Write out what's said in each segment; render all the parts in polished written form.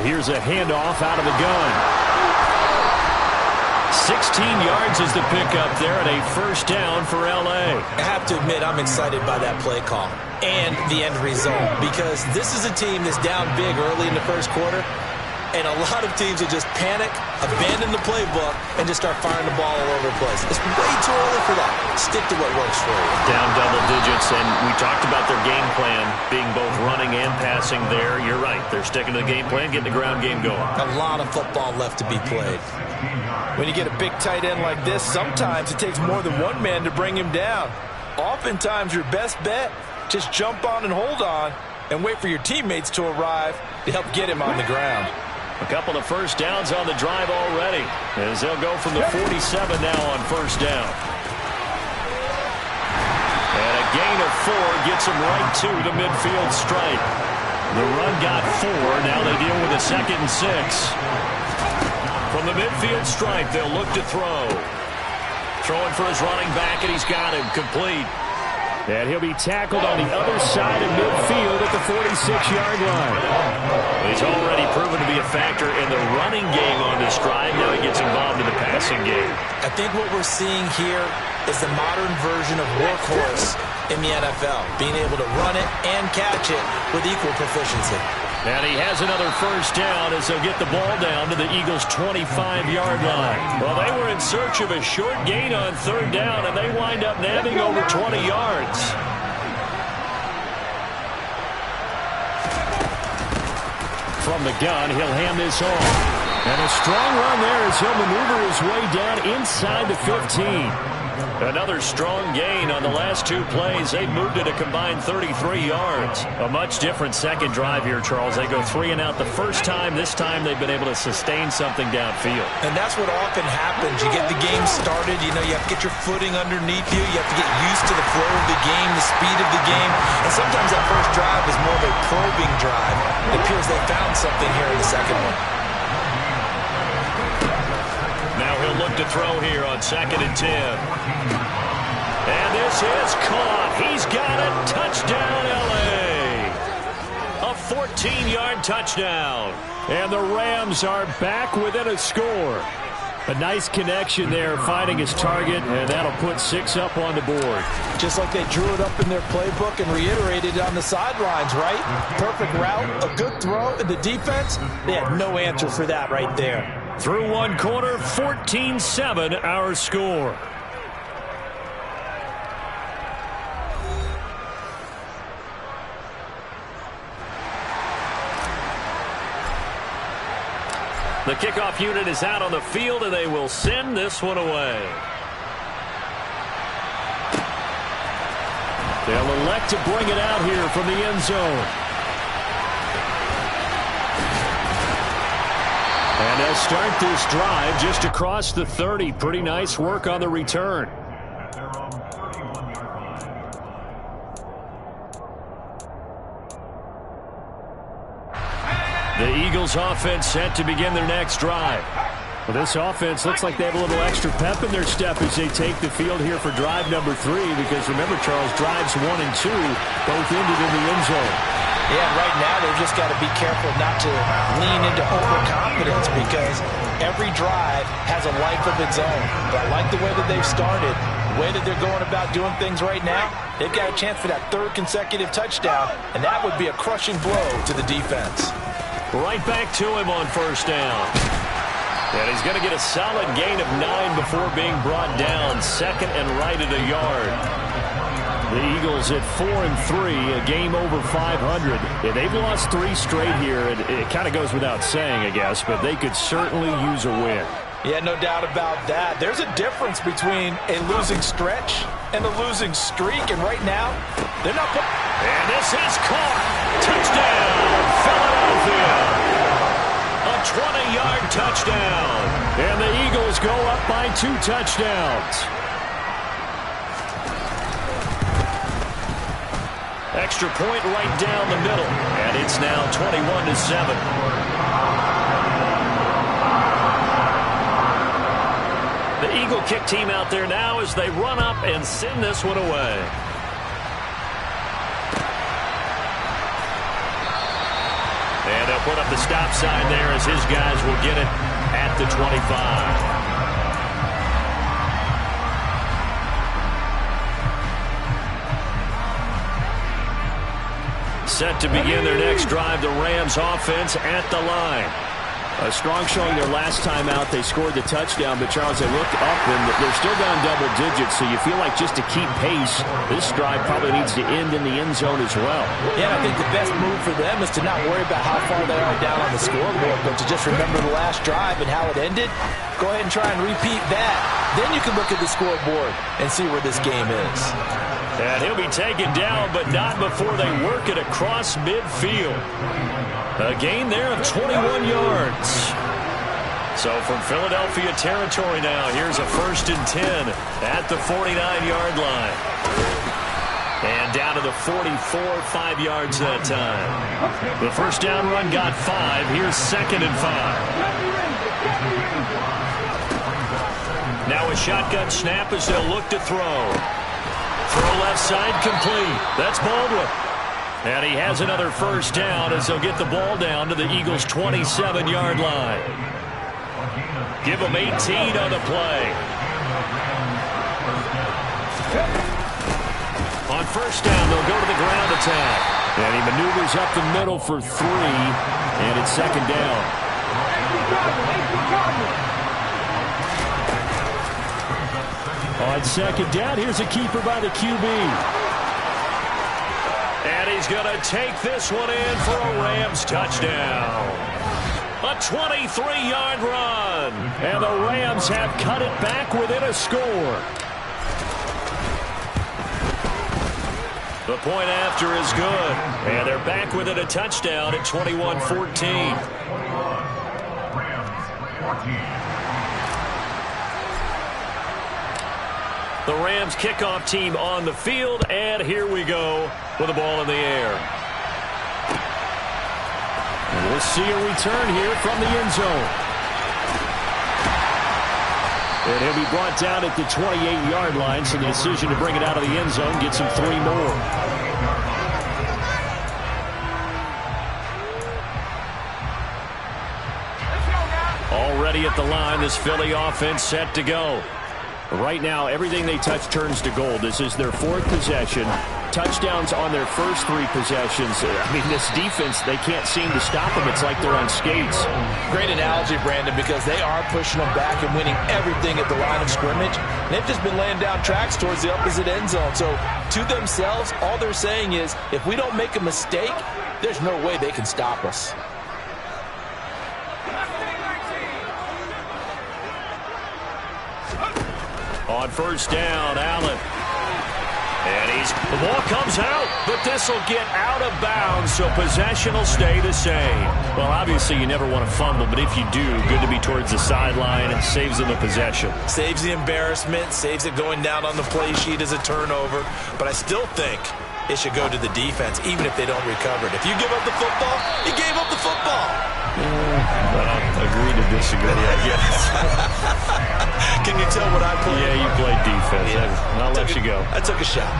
Here's a handoff out of the gun. 16 yards is the pickup there, and a first down for L.A. I have to admit, I'm excited by that play call and the end result, because this is a team that's down big early in the first quarter, and a lot of teams will just panic, abandon the playbook, and just start firing the ball all over the place. It's way too early for that. Stick to what works for you. Down double digits, and we talked about their game plan being both running and passing there. You're right. They're sticking to the game plan, getting the ground game going. A lot of football left to be played. When you get a big tight end like this, sometimes it takes more than one man to bring him down. Oftentimes, your best bet, just jump on and hold on and wait for your teammates to arrive to help get him on the ground. A couple of first downs on the drive already, as they'll go from the 47 now on first down. And a gain of 4 gets them right to the midfield stripe. The run got 4. Now they deal with a 2nd and 6. From the midfield stripe, they'll look to throw. Throwing for his running back, and he's got him complete. And he'll be tackled on the other side of midfield at the 46-yard line. He's already proven to be a factor in the running game on this drive. Now he gets involved in the passing game. I think what we're seeing here is the modern version of workhorse in the NFL, being able to run it and catch it with equal proficiency. And he has another first down as they'll get the ball down to the Eagles' 25-yard line. Well, they were in search of a short gain on third down, and they wind up nabbing over 20 yards. From the gun, he'll hand this off. And a strong run there as he'll maneuver his way down inside the 15. Another strong gain on the last 2 plays. They've moved it a combined 33 yards. A much different second drive here, Charles. They go 3 and out the first time. This time they've been able to sustain something downfield. And that's what often happens. You get the game started. You know, you have to get your footing underneath you. You have to get used to the flow of the game, the speed of the game. And sometimes that first drive is more of a probing drive. It appears they found something here in the second one. Now he'll look to throw here on 2nd and 10. And this is caught. He's got it. Touchdown, L.A. A 14-yard touchdown. And the Rams are back within a score. A nice connection there, finding his target, and that'll put 6 up on the board. Just like they drew it up in their playbook and reiterated it on the sidelines, right? Perfect route, a good throw, and the defense, they had no answer for that right there. Through one quarter, 14-7 our score. The kickoff unit is out on the field, and they will send this one away. They'll elect to bring it out here from the end zone. And they'll start this drive just across the 30. Pretty nice work on the return. The Eagles offense set to begin their next drive. Well, this offense looks like they have a little extra pep in their step as they take the field here for drive number 3, because remember, Charles, drives 1 and 2 both ended in the end zone. Yeah, right now they've just got to be careful not to lean into overconfidence, because every drive has a life of its own. But I like the way that they've started, the way that they're going about doing things right now. They've got a chance for that 3rd consecutive touchdown, and that would be a crushing blow to the defense. Right back to him on first down. And he's going to get a solid gain of 9 before being brought down. 2nd and right at a yard. The Eagles at 4-3, a game over 500. Yeah, they've lost 3 straight here. It kind of goes without saying, I guess, but they could certainly use a win. Yeah, no doubt about that. There's a difference between a losing stretch and a losing streak, and right now, they're not... And this is caught. Touchdown, Philadelphia. A 20-yard touchdown. And the Eagles go up by 2 touchdowns. Extra point right down the middle. And it's now 21-7. The Eagle kick team out there now as they run up and send this one away. And they'll He'll put up the stop sign there as his guys will get it at the 25. Set to begin their next drive, the Rams offense at the line. A strong showing their last time out. They scored the touchdown, but Charles, they looked up and they're still down double digits, so you feel like just to keep pace, this drive probably needs to end in the end zone as well. Yeah, I think the best move for them is to not worry about how far they are down on the scoreboard, but to just remember the last drive and how it ended. Go ahead and try and repeat that. Then you can look at the scoreboard and see where this game is. And he'll be taken down, but not before they work it across midfield. A gain there of 21 yards. So from Philadelphia territory now, here's a 1st and 10 at the 49-yard line. And down to the 44, 5 yards that time. The first down run got 5. Here's 2nd and 5. Now a shotgun snap as they'll look to throw. Throw left side complete. That's Baldwin. And he has another first down as they'll get the ball down to the Eagles' 27-yard line. Give them 18 on the play. On first down, they'll go to the ground attack. And he maneuvers up the middle for 3, and it's 2nd down. On 2nd down, here's a keeper by the QB. And he's going to take this one in for a Rams touchdown. A 23-yard run. And the Rams have cut it back within a score. The point after is good. And they're back within a touchdown at 21-14. The Rams kickoff team on the field, and here we go with the ball in the air. And we'll see a return here from the end zone. And he'll be brought down at the 28-yard line, so the decision to bring it out of the end zone gets him 3 more. Already at the line, this Philly offense set to go. Right now, everything they touch turns to gold. This is their 4th possession. Touchdowns on their first 3 possessions. I mean, this defense, they can't seem to stop them. It's like they're on skates. Great analogy, Brandon, because they are pushing them back and winning everything at the line of scrimmage. They've just been laying down tracks towards the opposite end zone. So, to themselves, all they're saying is, if we don't make a mistake, there's no way they can stop us. On first down, Allen. And the ball comes out, but this will get out of bounds, so possession will stay the same. Well, obviously you never want to fumble, but if you do, good to be towards the sideline. It saves them the possession. Saves the embarrassment, saves it going down on the play sheet as a turnover. But I still think it should go to the defense, even if they don't recover it. If you give up the football, you gave up the football. Well, agree to disagree, I guess. Can you tell what I played? Yeah, you played defense. Yeah. I'll let you go. I took a shot.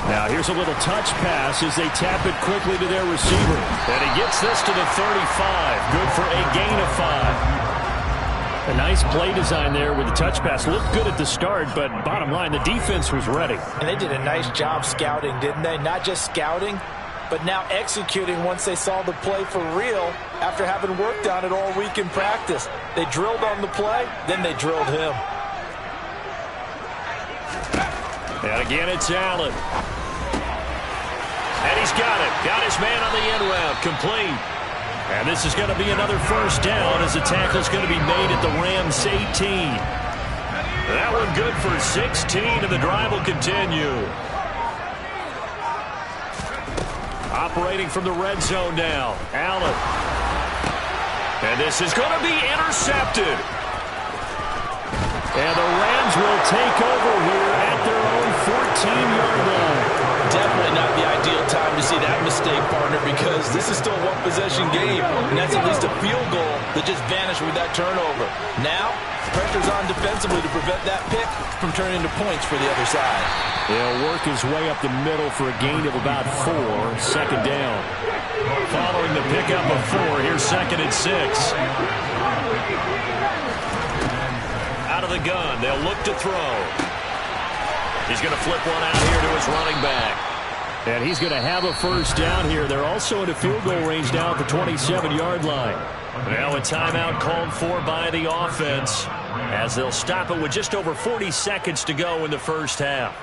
Now here's a little touch pass as they tap it quickly to their receiver. And he gets this to the 35. Good for a gain of 5. A nice play design there with the touch pass. Looked good at the start, but bottom line, the defense was ready. And they did a nice job scouting, didn't they? Not just scouting, but now executing once they saw the play for real after having worked on it all week in practice. They drilled on the play, then they drilled him. And again, it's Allen. And he's got it. Got his man on the end route. Complete. And this is going to be another first down as the tackle's going to be made at the Rams 18. That one good for 16, and the drive will continue. Operating from the red zone now. Allen. And this is going to be intercepted. And the Rams will take over here at their own 14-yard line. Definitely not the ideal time to see that mistake, partner, because this is still a one-possession game, and that's at least a field goal that just vanished with that turnover. Now, pressure's on defensively to prevent that pick from turning into points for the other side. He'll work his way up the middle for a gain of about 4, second down. Following the pickup of 4, here's 2nd and 6. Out of the gun, they'll look to throw. He's going to flip one out here to his running back. And he's going to have a first down here. They're also in a field goal range now at the 27-yard line. Now a timeout called for by the offense as they'll stop it with just over 40 seconds to go in the first half.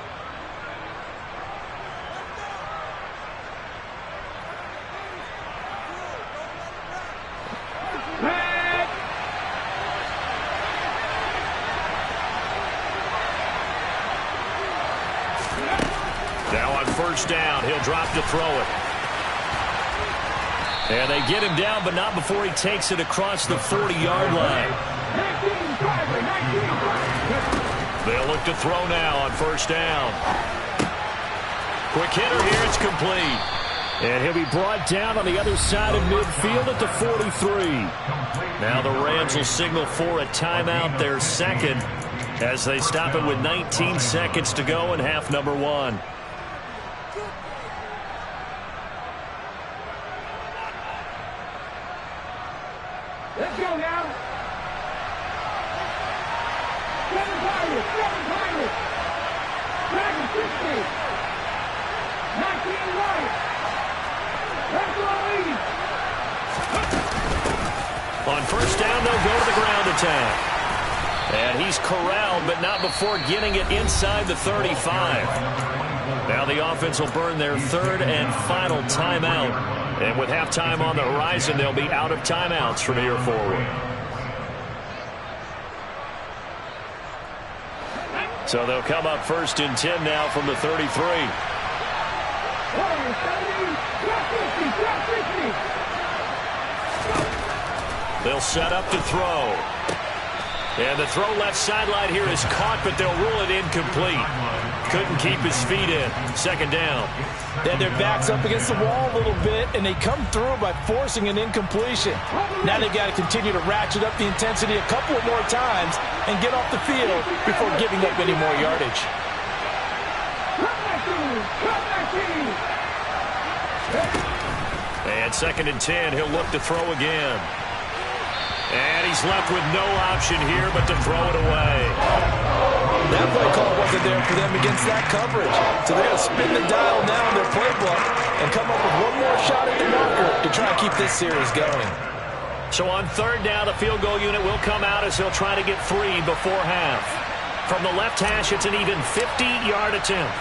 Now on first down, he'll drop to throw it. And they get him down, but not before he takes it across the 40-yard line. They'll look to throw now on first down. Quick hitter here, it's complete. And he'll be brought down on the other side of midfield at the 43. Now the Rams will signal for a timeout, their second, as they stop it with 19 seconds to go in half number 1. Let's go now. 7 Pirates, 7 Pirates. Dragon 60. 19 right. Let's go, lead. On first down, they'll go to the ground attack. And he's corralled, but not before getting it inside the 35. Now the offense will burn their 3rd and final timeout. And with halftime on the horizon, they'll be out of timeouts from here forward. So they'll come up 1st and 10 now from the 33. They'll set up to throw. And the throw left sideline here is caught, but they'll rule it incomplete. Couldn't keep his feet in. 2nd down. Then their back's up against the wall a little bit, and they come through by forcing an incompletion. Now they've got to continue to ratchet up the intensity a couple of more times and get off the field before giving up any more yardage. And 2nd and 10, he'll look to throw again. And he's left with no option here but to throw it away. That play call wasn't there for them against that coverage. So they're going to spin the dial now in their playbook and come up with one more shot at the marker to try and keep this series going. So on 3rd down, the field goal unit will come out as they'll try to get 3 before half. From the left hash, it's an even 50-yard attempt.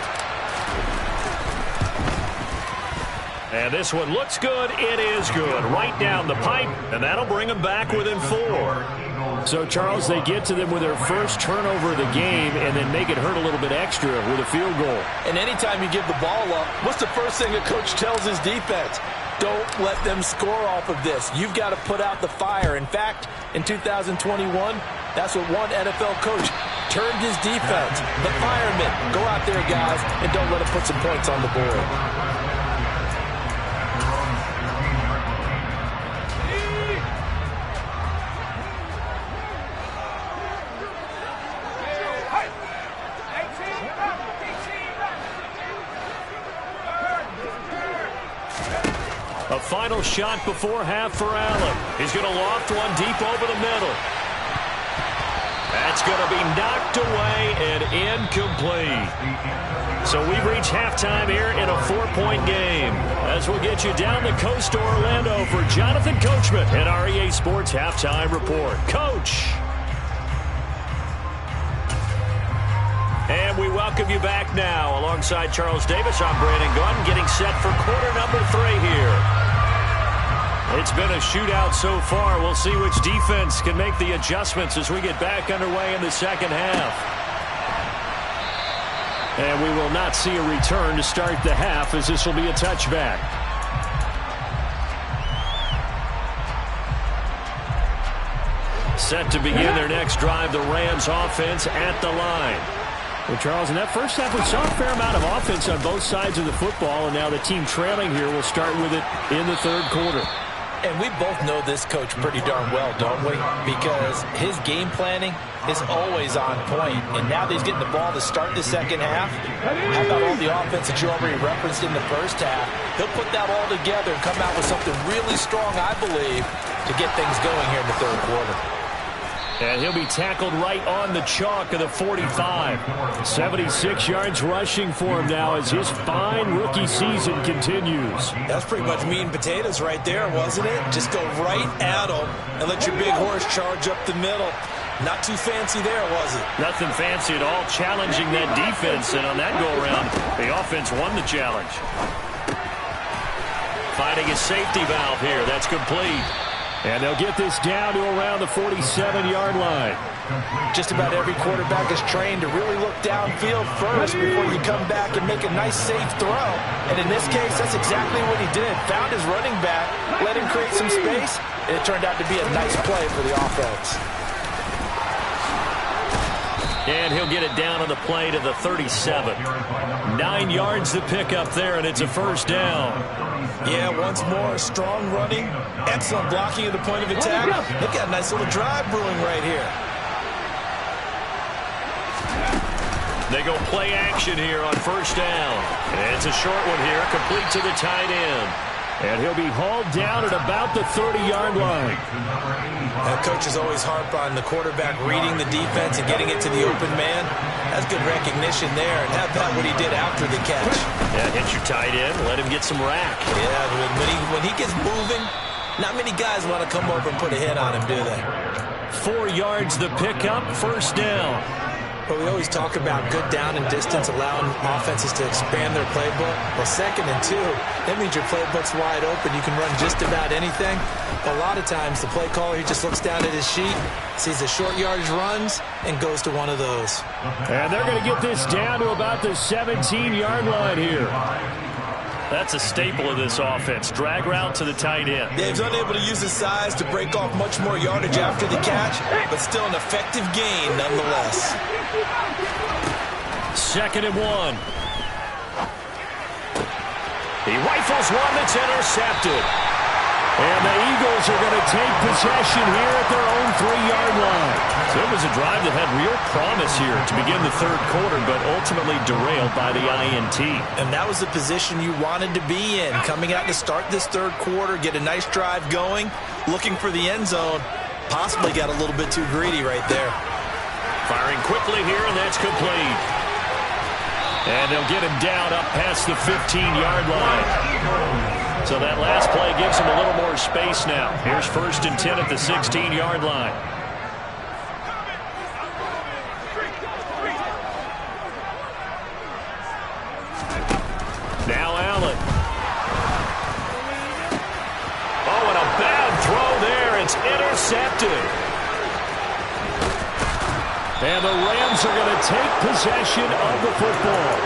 And this one looks good. It is good. Right down the pipe, and that'll bring them back within 4. So, Charles, they get to them with their first turnover of the game and then make it hurt a little bit extra with a field goal. And anytime you give the ball up, what's the first thing a coach tells his defense? Don't let them score off of this. You've got to put out the fire. In fact, in 2021, that's what one NFL coach termed his defense. The firemen. Go out there, guys, and don't let them put some points on the board. A final shot before half for Allen. He's going to loft one deep over the middle. That's going to be knocked away and incomplete. So we've reached halftime here in a 4-point game. As we'll get you down the coast to Orlando for Jonathan Coachman and our EA Sports Halftime Report. Coach. And we welcome you back now. Alongside Charles Davis, I'm Brandon Gunn, getting set for quarter number 3 here. It's been a shootout so far. We'll see which defense can make the adjustments as we get back underway in the second half. And we will not see a return to start the half, as this will be a touchback. Set to begin their next drive, the Rams offense at the line. Well, Charles, in that first half, we saw a fair amount of offense on both sides of the football, and now the team trailing here will start with it in the third quarter. And we both know this coach pretty darn well, don't we? Because his game planning is always on point. And now that he's getting the ball to start the second half, how about all the offense that you already referenced in the first half? He'll put that all together and come out with something really strong, I believe, to get things going here in the third quarter. And he'll be tackled right on the chalk of the 45. 76 yards rushing for him now as his fine rookie season continues. That's pretty much meat and potatoes right there, wasn't it? Just go right at him and let your big horse charge up the middle. Not too fancy there, was it? Nothing fancy at all, challenging that defense. And on that go-around, the offense won the challenge. Finding a safety valve here. That's complete. And they'll get this down to around the 47-yard line. Just about every quarterback is trained to really look downfield first before you come back and make a nice, safe throw. And in this case, that's exactly what he did. Found his running back, let him create some space, and it turned out to be a nice play for the offense. And he'll get it down on the play to the 37. 9 yards to pick up there, and it's a first down. Yeah, once more, strong running, excellent blocking at the point of attack. They've got a nice little drive brewing right here. They go play action here on first down. And it's a short one here, complete to the tight end. And he'll be hauled down at about the 30-yard line. Coaches always harp on the quarterback reading the defense and getting it to the open man. That's good recognition there. And how about what he did after the catch? Yeah, hit your tight end, let him get some rack. Yeah, when he gets moving, not many guys want to come over and put a hit on him, do they? 4 yards the pickup, first down. But we always talk about good down and distance, allowing offenses to expand their playbook. Well, 2nd and 2, that means your playbook's wide open. You can run just about anything. A lot of times, the play caller, he just looks down at his sheet, sees the short yardage runs, and goes to one of those. And they're going to get this down to about the 17-yard line here. That's a staple of this offense. Drag route to the tight end. Dave's unable to use his size to break off much more yardage after the catch, but still an effective gain nonetheless. 2nd and 1. He rifles one that's intercepted. And the Eagles are going to take possession here at their own 3-yard line. So it was a drive that had real promise here to begin the third quarter, but ultimately derailed by the INT. And that was the position you wanted to be in. Coming out to start this third quarter, get a nice drive going, looking for the end zone. Possibly got a little bit too greedy right there. Firing quickly here, and that's complete. And they'll get him down up past the 15-yard line. So that last play gives him a little more space now. Here's 1st and 10 at the 16-yard line. Now Allen. Oh, and a bad throw there. It's intercepted. And the Rams are going to take possession of the football.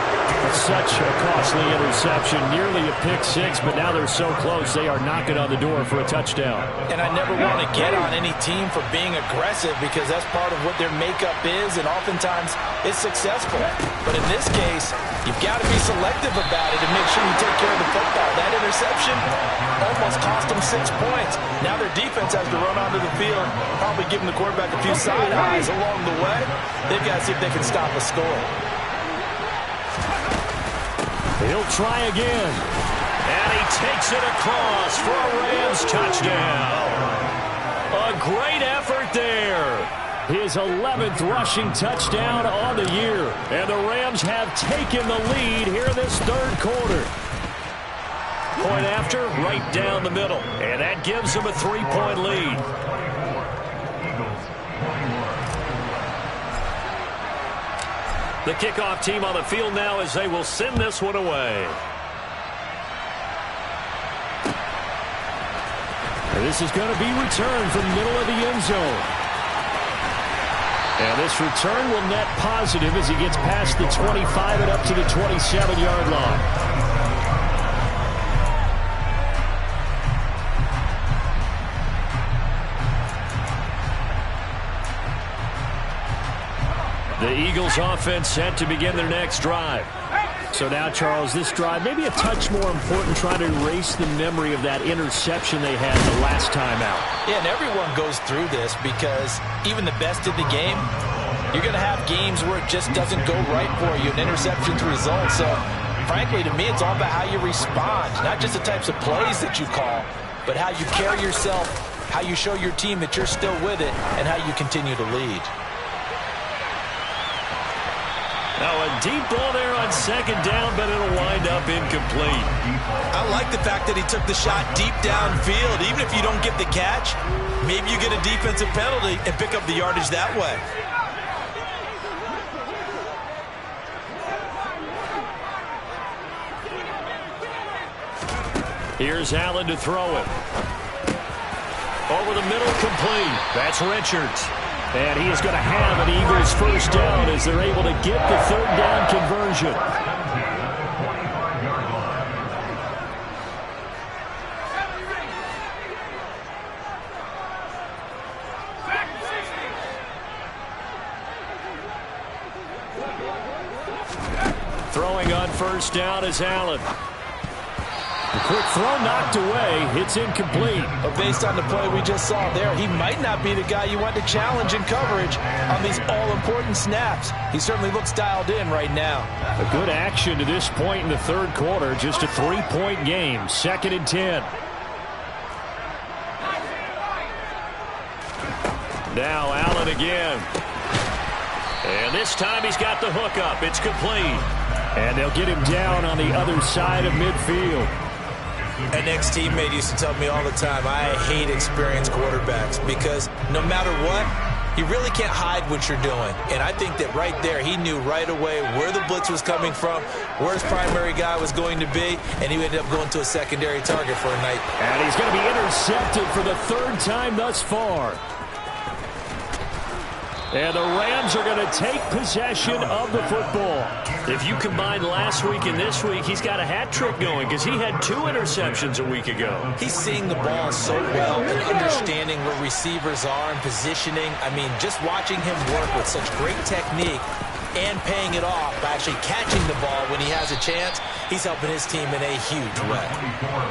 Such a costly interception, nearly a pick six, but now they're so close they are knocking on the door for a touchdown. And I never want to get on any team for being aggressive because that's part of what their makeup is, and oftentimes it's successful. But in this case, you've got to be selective about it and make sure you take care of the football. That interception almost cost them 6 points. Now their defense has to run onto the field, probably giving the quarterback a few side eyes along the way. They've got to see if they can stop a score. He'll try again. And he takes it across for a Rams touchdown. A great effort there. His 11th rushing touchdown on the year. And the Rams have taken the lead here this third quarter. Point after, right down the middle. And that gives them a 3-point lead. The kickoff team on the field now as they will send this one away. And this is going to be returned from the middle of the end zone. And this return will net positive as he gets past the 25 and up to the 27-yard line. The Eagles offense set to begin their next drive. So now, Charles, this drive maybe a touch more important, trying to erase the memory of that interception they had the last time out. Yeah, and everyone goes through this because even the best in the game, you're going to have games where it just doesn't go right for you, and interceptions result. So, frankly, to me, it's all about how you respond, not just the types of plays that you call, but how you carry yourself, how you show your team that you're still with it, and how you continue to lead. Now a deep ball there on second down, but it'll wind up incomplete. I like the fact that he took the shot deep downfield. Even if you don't get the catch, maybe you get a defensive penalty and pick up the yardage that way. Here's Allen to throw it. Over the middle, complete. That's Richards. And he is going to have an Eagles first down as they're able to get the third down conversion. Throwing on first down is Allen. The quick throw knocked away. It's incomplete. But based on the play we just saw there, he might not be the guy you want to challenge in coverage on these all-important snaps. He certainly looks dialed in right now. A good action to this point in the third quarter. Just a 3-point game. 2nd and 10. Now Allen again. And this time he's got the hook up. It's complete. And they'll get him down on the other side of midfield. An ex-teammate used to tell me all the time, I hate experienced quarterbacks because no matter what, you really can't hide what you're doing. And I think that right there, he knew right away where the blitz was coming from, where his primary guy was going to be, and he ended up going to a secondary target for a night. And he's going to be intercepted for the 3rd time thus far. And the Rams are going to take possession of the football. If you combine last week and this week, he's got a hat trick going because he had 2 interceptions a week ago. He's seeing the ball so well and understanding where receivers are and positioning. I mean, just watching him work with such great technique and paying it off by actually catching the ball when he has a chance, he's helping his team in a huge way.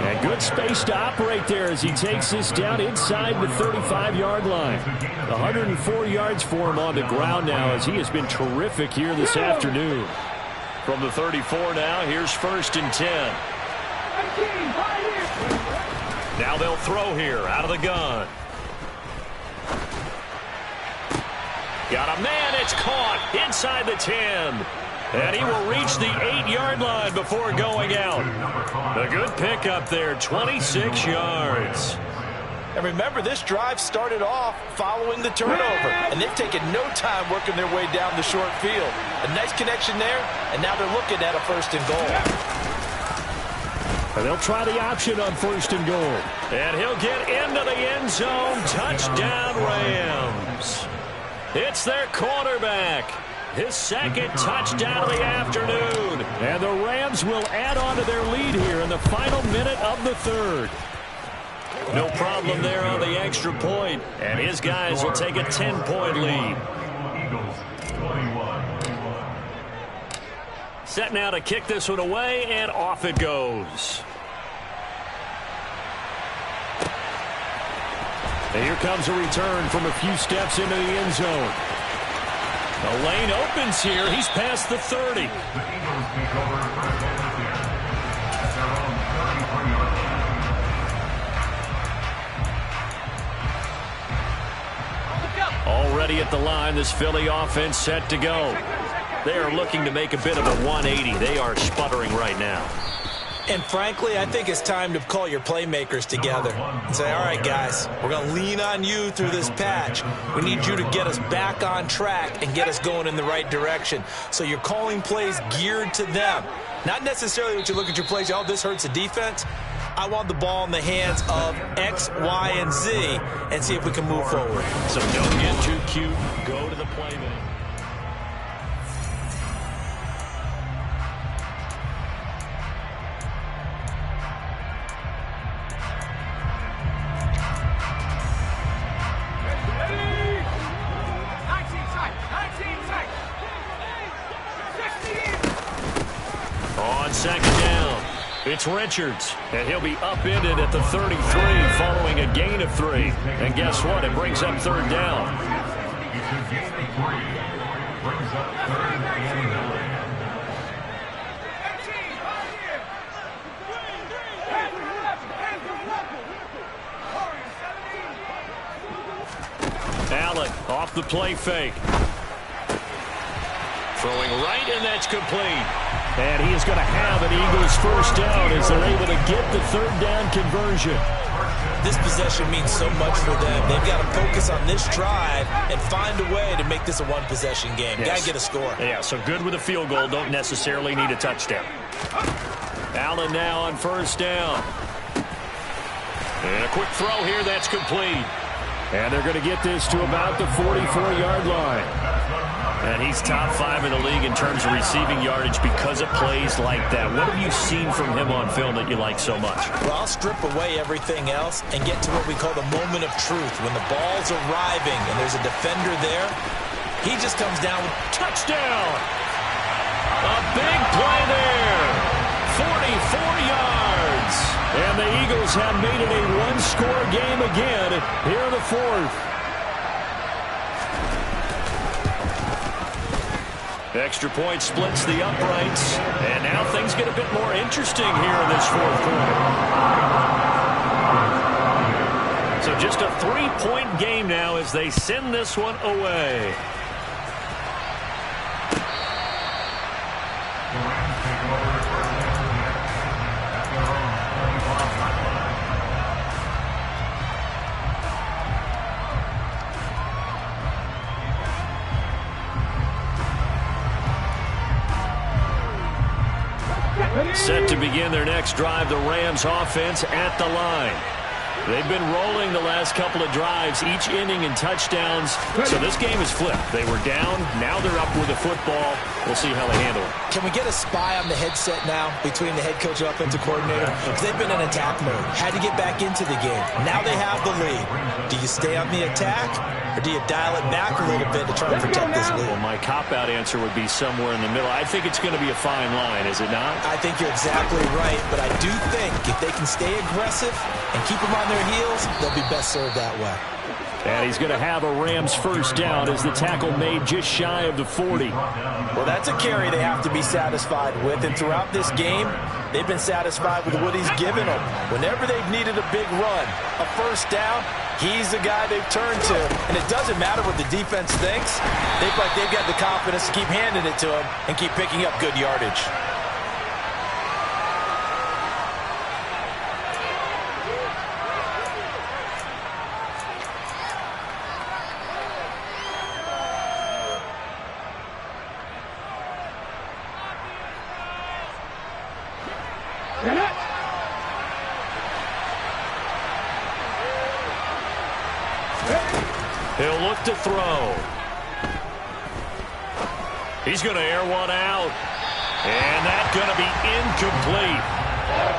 And good space to operate there as he takes this down inside the 35-yard line. 104 yards for him on the ground now as he has been terrific here this afternoon. From the 34 now, here's 1st and 10. Now they'll throw here out of the gun. Got a man, it's caught inside the 10. And he will reach the 8-yard line before going out. A good pickup there, 26 yards. And remember, this drive started off following the turnover, and they've taken no time working their way down the short field. A nice connection there, and now they're looking at a 1st and goal. And they'll try the option on 1st and goal. And he'll get into the end zone. Touchdown, Rams. It's their quarterback. His 2nd touchdown of the afternoon. And the Rams will add on to their lead here in the final minute of the 3rd. No problem there on the extra point. And his guys will take a 10-point lead. Set now to kick this one away, and off it goes. And here comes a return from a few steps into the end zone. The lane opens here. He's past the 30. Already at the line, this Philly offense set to go. They are looking to make a bit of a 180. They are sputtering right now. And frankly, I think it's time to call your playmakers together and say, all right, guys, we're going to lean on you through this patch. We need you to get us back on track and get us going in the right direction. So you're calling plays geared to them. Not necessarily when you look at your plays, oh, this hurts the defense. I want the ball in the hands of X, Y, and Z and see if we can move forward. So don't get too cute. Go to the playmaker. It's Richards, and he'll be upended at the 33 following a gain of 3. And guess what? It brings up third down. Allen off the play fake. Throwing right, and that's complete. And he is going to have an Eagles first down as they're able to get the third down conversion. This possession means so much for them. They've got to focus on this drive and find a way to make this a one-possession game. Yes. Got to get a score. Yeah, so good with a field goal. Don't necessarily need a touchdown. Allen now on first down. And a quick throw here. That's complete. And they're going to get this to about the 44-yard line. And he's top 5 in the league in terms of receiving yardage because of plays like that. What have you seen from him on film that you like so much? Well, I'll strip away everything else and get to what we call the moment of truth. When the ball's arriving and there's a defender there, he just comes down with touchdown. A big play there. 44 yards. And the Eagles have made it a one-score game again here in the fourth. Extra point splits the uprights. And now things get a bit more interesting here in this fourth quarter. So just a 3-point game now as they send this one away. Set to begin their next drive, the Rams offense at the line. They've been rolling the last couple of drives, each inning in touchdowns. So this game is flipped. They were down. Now they're up with the football. We'll see how they handle it. Can we get a spy on the headset now between the head coach and offensive coordinator? Because they've been in attack mode. Had to get back into the game. Now they have the lead. Do you stay on the attack, or do you dial it back a little bit to try and protect this lead? Well, my cop-out answer would be somewhere in the middle. I think it's going to be a fine line, is it not? I think you're exactly right, but I do think if they can stay aggressive and keep them on their heels, they'll be best served that way. And he's going to have a Rams first down as the tackle made just shy of the 40. Well, that's a carry they have to be satisfied with. And throughout this game, they've been satisfied with what he's given them. Whenever they've needed a big run, a first down, he's the guy they've turned to. And it doesn't matter what the defense thinks. They feel like they've got the confidence to keep handing it to him and keep picking up good yardage. He'll look to throw. He's going to air one out. And that's going to be incomplete.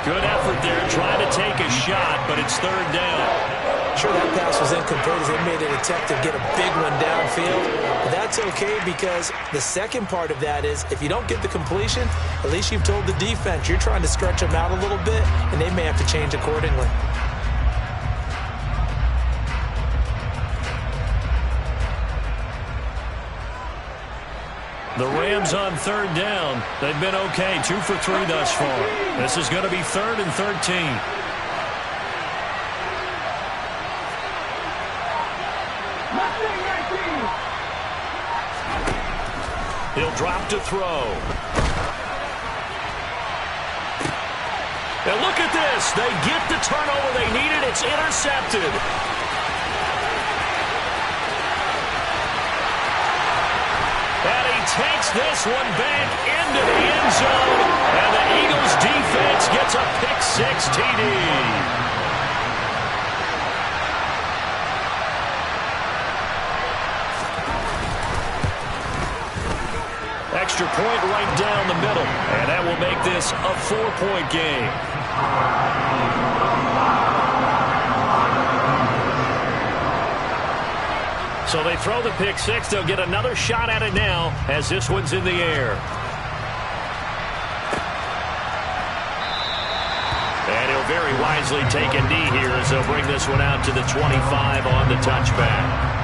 Good effort there trying to take a shot, but it's third down. Sure, that pass was incomplete as they made an attempt to get a big one downfield. But that's okay because the second part of that is if you don't get the completion, at least you've told the defense you're trying to stretch them out a little bit, and they may have to change accordingly. The Rams on third down. They've been okay, 2 for 3 thus far. This is going to be 3rd and 13. He'll drop to throw. And look at this. They get the turnover they needed. It's intercepted. And he takes this one back into the end zone. And the Eagles defense gets a pick-6 TD. Extra point right down the middle. And that will make this a 4-point game. So they throw the pick-6. They'll get another shot at it now as this one's in the air. very wisely take a knee here as they'll bring this one out to the 25 on the touchback.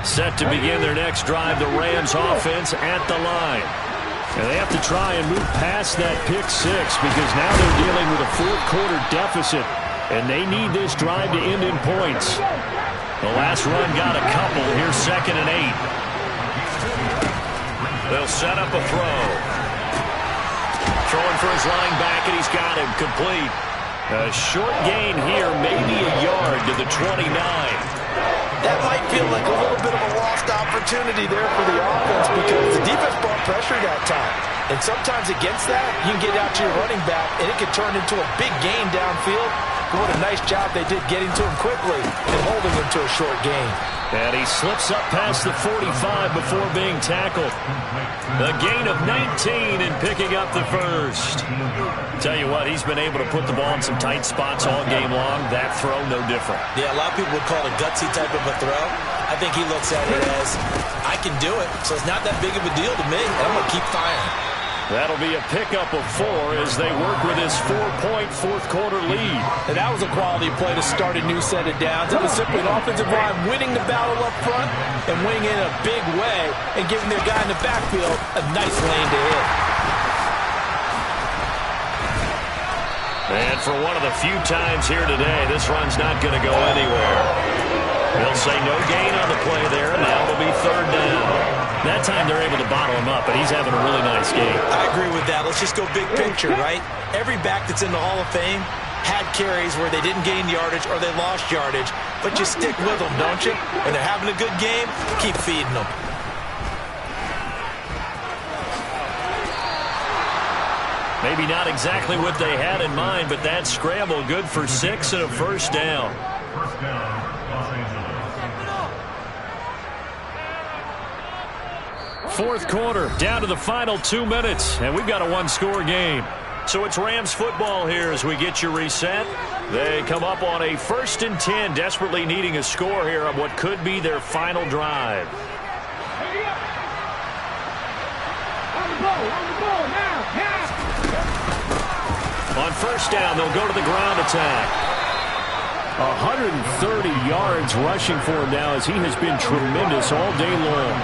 Set to begin their next drive, the Rams offense at the line. And they have to try and move past that pick six because now they're dealing with a fourth-quarter deficit, and they need this drive to end in points. The last run got a couple. Here's 2nd and 8. They'll set up a throw. Throwing for his linebacker, and he's got him complete. A short gain here, maybe a yard to the 29. That might feel like a little bit of a lost opportunity there for the offense because the defense brought pressure that time. And sometimes against that, you can get out to your running back, and it can turn into a big gain downfield. But what a nice job they did getting to him quickly and holding him to a short gain. And he slips up past the 45 before being tackled. A gain of 19 and picking up the first. Tell you what, he's been able to put the ball in some tight spots all game long. That throw, no different. Yeah, a lot of people would call it a gutsy type of a throw. I think he looks at it as, I can do it, so it's not that big of a deal to me, and I'm going to keep firing. That'll be a pickup of 4 as they work with his 4-point fourth-quarter lead. And that was a quality play to start a new set of downs. It was simply an offensive line winning the battle up front and winning in a big way and giving their guy in the backfield a nice lane to hit. And for one of the few times here today, this run's not going to go anywhere. They'll say no gain on the play there, and now it'll be 3rd down. That time they're able to bottle him up, but he's having a really nice game. I agree with that. Let's just go big picture, right? Every back that's in the Hall of Fame had carries where they didn't gain yardage or they lost yardage, but you stick with them, don't you? When they're having a good game, keep feeding them. Maybe not exactly what they had in mind, but that scramble good for 6 and a first down. Fourth quarter, down to the final 2 minutes, and we've got a one-score game. So it's Rams football here as we get you reset. They come up on a 1st and 10, desperately needing a score here on what could be their final drive. On the ball now. On first down, they'll go to the ground attack. 130 yards rushing for him now as he has been tremendous all day long.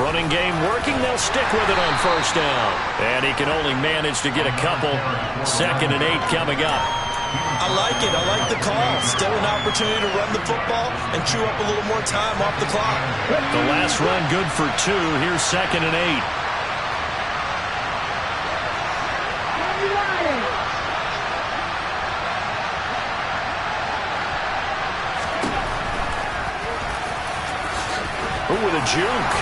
Running game working. They'll stick with it on first down. And he can only manage to get a couple. 2nd and 8 coming up. I like it. I like the call. Still an opportunity to run the football and chew up a little more time off the clock. The last run good for 2. Here's 2nd and 8. Oh, with a juke.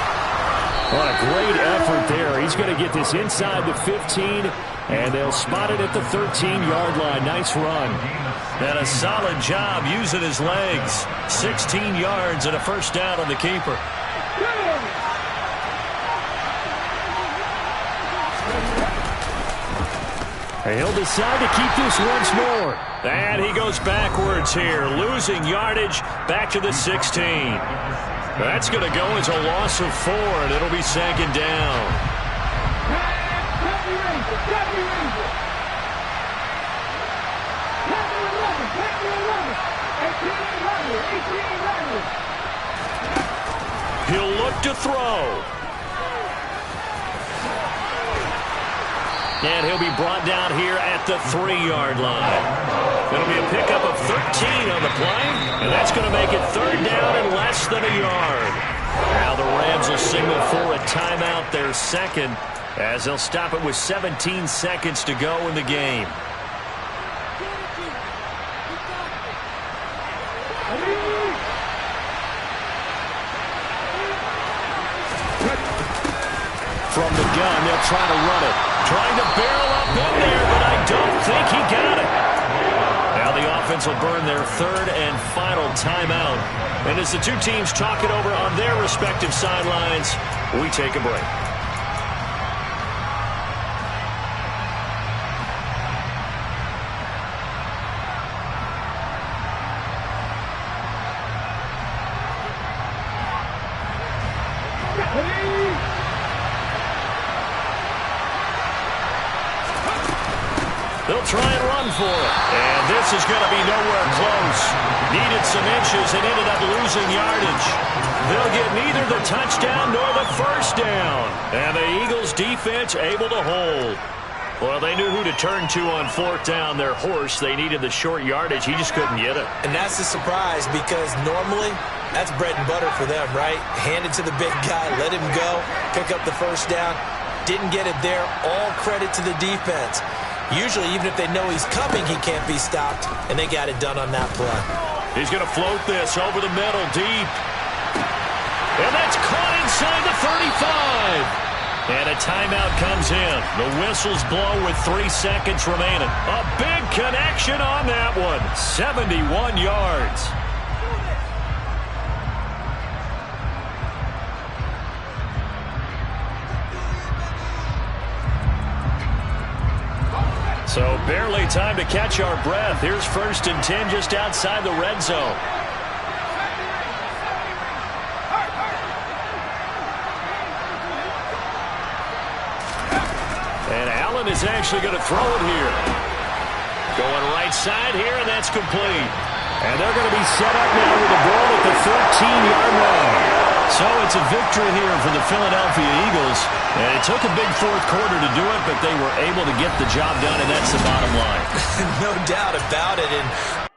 What a great effort there. He's going to get this inside the 15, and they'll spot it at the 13-yard line. Nice run. And a solid job using his legs. 16 yards and a first down on the keeper. He'll decide to keep this once more. And he goes backwards here, losing yardage back to the 16. That's going to go as a loss of 4, and it'll be 2nd down. He'll look to throw. And he'll be brought down here at the 3-yard line. It'll be a pickup of 13 on the play, and that's going to make it 3rd down and less than a yard. Now the Rams will signal for a timeout, their 2nd, as they'll stop it with 17 seconds to go in the game. From the gun, they'll try to run it. Trying to barrel up in there, but I don't think he got it. Now the offense will burn their 3rd and final timeout. And as the two teams talk it over on their respective sidelines, we take a break. They'll try and run for it. And this is going to be nowhere close. Needed some inches and ended up losing yardage. They'll get neither the touchdown nor the first down. And the Eagles defense able to hold. Well, they knew who to turn to on fourth down. Their horse, they needed the short yardage. He just couldn't get it. And that's a surprise because normally that's bread and butter for them, right? Hand it to the big guy, let him go, pick up the first down. Didn't get it there. All credit to the defense. Usually, even if they know he's coming, he can't be stopped, and they got it done on that play. He's going to float this over the middle, deep. And that's caught inside the 35. And a timeout comes in. The whistles blow with 3 seconds remaining. A big connection on that one. 71 yards. So barely time to catch our breath. Here's 1st and 10 just outside the red zone. And Allen is actually going to throw it here. Going right side here, and that's complete. And they're going to be set up now with the ball at the 13-yard line. So it's a victory here for the Philadelphia Eagles. And it took a big fourth quarter to do it, but they were able to get the job done, and that's the bottom line. No doubt about it. And